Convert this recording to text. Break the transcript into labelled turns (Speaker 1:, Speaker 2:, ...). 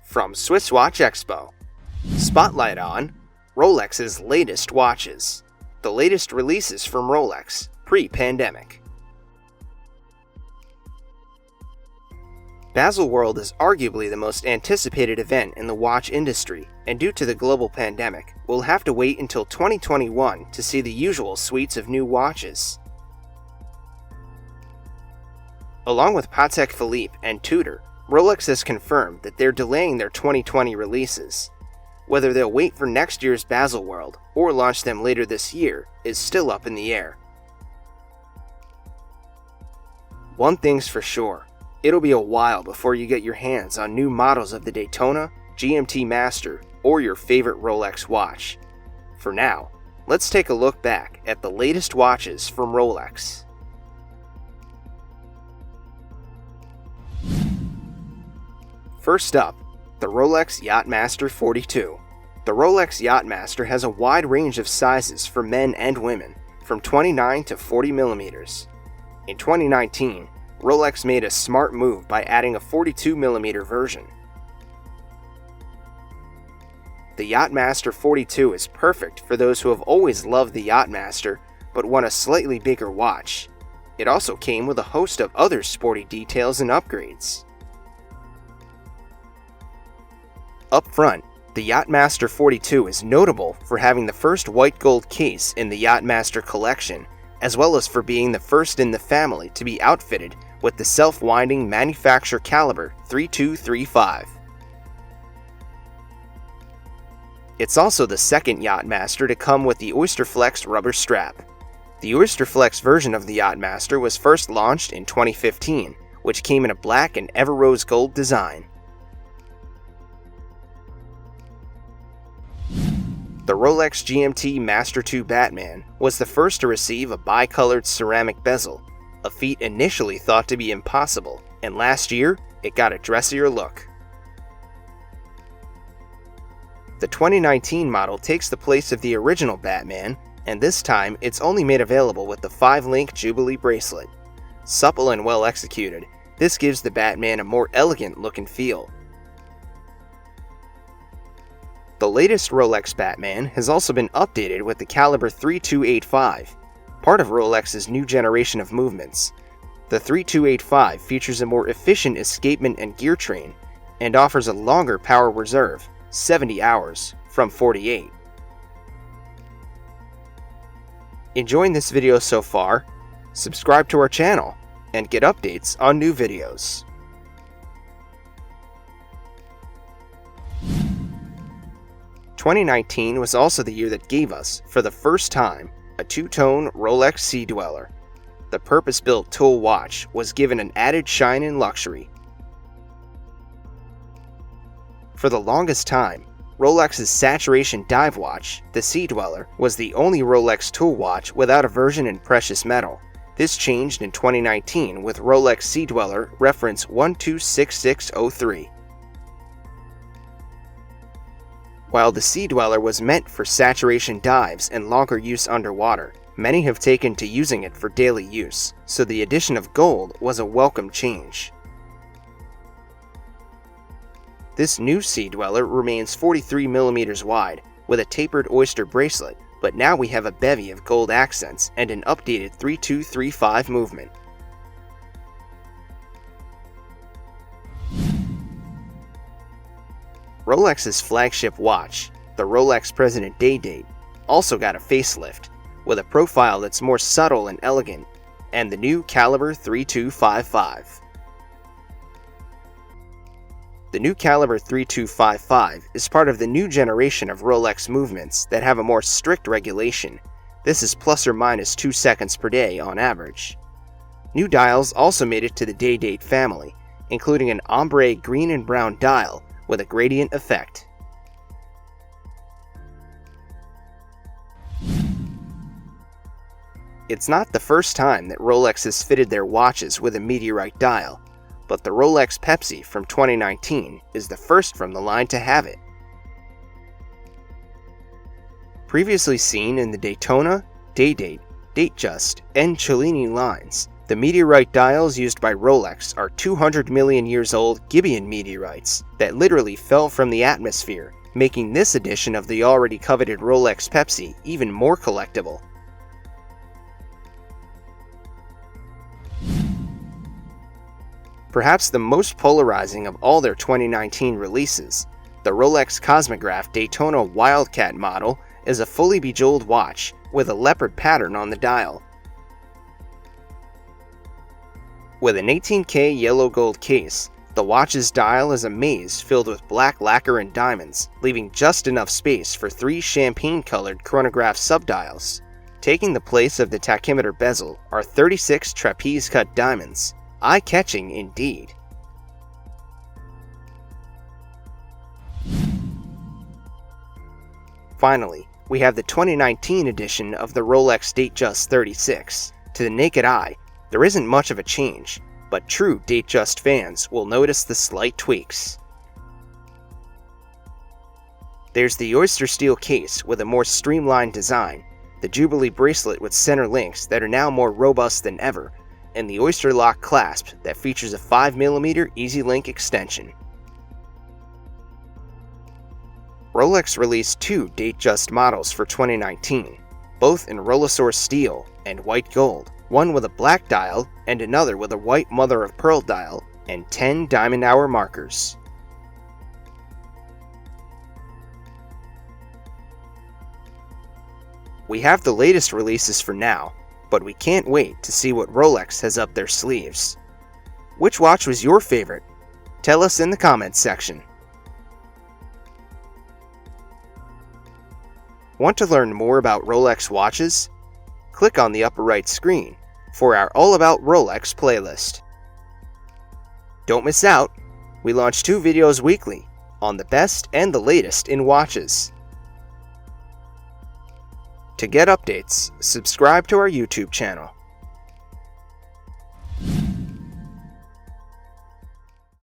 Speaker 1: From SwissWatchExpo. Spotlight on Rolex's latest watches. The latest releases from Rolex, pre-pandemic. Baselworld is arguably the most anticipated event in the watch industry, and due to the global pandemic, we'll have to wait until 2021 to see the usual suites of new watches. Along with Patek Philippe and Tudor, Rolex has confirmed that they're delaying their 2020 releases. Whether they'll wait for next year's Baselworld or launch them later this year is still up in the air. One thing's for sure, it'll be a while before you get your hands on new models of the Daytona, GMT-Master, or your favorite Rolex watch. For now, let's take a look back at the latest watches from Rolex. First up, the Rolex Yacht-Master 42. The Rolex Yacht-Master has a wide range of sizes for men and women, from 29 to 40 millimeters. In 2019, Rolex made a smart move by adding a 42mm version. The Yacht-Master 42 is perfect for those who have always loved the Yacht-Master but want a slightly bigger watch. It also came with a host of other sporty details and upgrades. Up front, the Yacht-Master 42 is notable for having the first white gold case in the Yacht-Master collection, as well as for being the first in the family to be outfitted with the self-winding manufacturer caliber 3235. It's also the second Yacht-Master to come with the Oysterflex rubber strap. The Oysterflex version of the Yacht-Master was first launched in 2015, which came in a black and ever-rose gold design. The Rolex GMT-Master 2 Batman was the first to receive a bicolored ceramic bezel, a feat initially thought to be impossible, and last year, it got a dressier look. The 2019 model takes the place of the original Batman, and this time it's only made available with the 5-link JUBILEE bracelet. Supple and well executed, this gives the Batman a more elegant look and feel. The latest Rolex Batman has also been updated with the caliber 3285, part of Rolex's new generation of movements. The 3285 features a more efficient escapement and gear train, and offers a longer power reserve, 70 hours, from 48. Enjoying this video so far? Subscribe to our channel, and get updates on new videos. "2019 was also the year that gave us, for the first time, a two-tone Rolex Sea Dweller. The purpose-built tool watch was given an added shine and luxury. For the longest time, Rolex's saturation dive watch, the Sea Dweller, was the only Rolex tool watch without a version in precious metal. This changed in 2019 with Rolex Sea Dweller reference 126603. While the Sea Dweller was meant for saturation dives and longer use underwater, many have taken to using it for daily use, so the addition of gold was a welcome change. This new Sea Dweller remains 43mm wide, with a tapered oyster bracelet, but now we have a bevy of gold accents and an updated 3235 movement. Rolex's flagship watch, the Rolex President Day Date, also got a facelift, with a profile that's more subtle and elegant, and the new caliber 3255. The new caliber 3255 is part of the new generation of Rolex movements that have a more strict regulation. This is plus or minus 2 seconds per day on average. New dials also made it to the Day Date family, including an ombre green and brown dial with a gradient effect. It's not the first time that Rolex has fitted their watches with a METEORITE dial, but the Rolex PEPSI from 2019 is the first from the line to have it. Previously seen in the Daytona, Day Date, DATEJUST, and Cellini lines, The meteorite dials used by Rolex are 200 million years old Gibeon meteorites that literally fell from the atmosphere, making this edition of the already coveted Rolex PEPSI even more collectible. Perhaps the most polarizing of all their 2019 releases, the Rolex Cosmograph Daytona WILDCAT model is a fully bejeweled watch with a leopard pattern on the dial. With an 18K yellow gold case, the watch's dial is a maze filled with black lacquer and diamonds, leaving just enough space for 3 champagne-colored chronograph subdials. Taking the place of the tachymeter bezel are 36 trapeze-cut diamonds. Eye-catching indeed. Finally, we have the 2019 edition of the Rolex Datejust 36. To the naked eye, there isn't much of a change, but true Datejust fans will notice the slight tweaks. There's the oyster steel case with a more streamlined design, the Jubilee bracelet with center links that are now more robust than ever, and the oyster lock clasp that features a 5mm Easy Link extension. Rolex released 2 Datejust models for 2019, both in ROLESOR steel and white gold, one with a black dial and another with a white mother-of-pearl dial and 10 diamond hour markers. We have the latest releases for now, but we can't wait to see what Rolex has up their sleeves. Which watch was your favorite? Tell us in the comments section. Want to learn more about Rolex watches? Click on the upper right screen for our All About Rolex playlist. Don't miss out, we launch 2 videos weekly on the best and the latest in watches. To get updates, subscribe to our YouTube channel.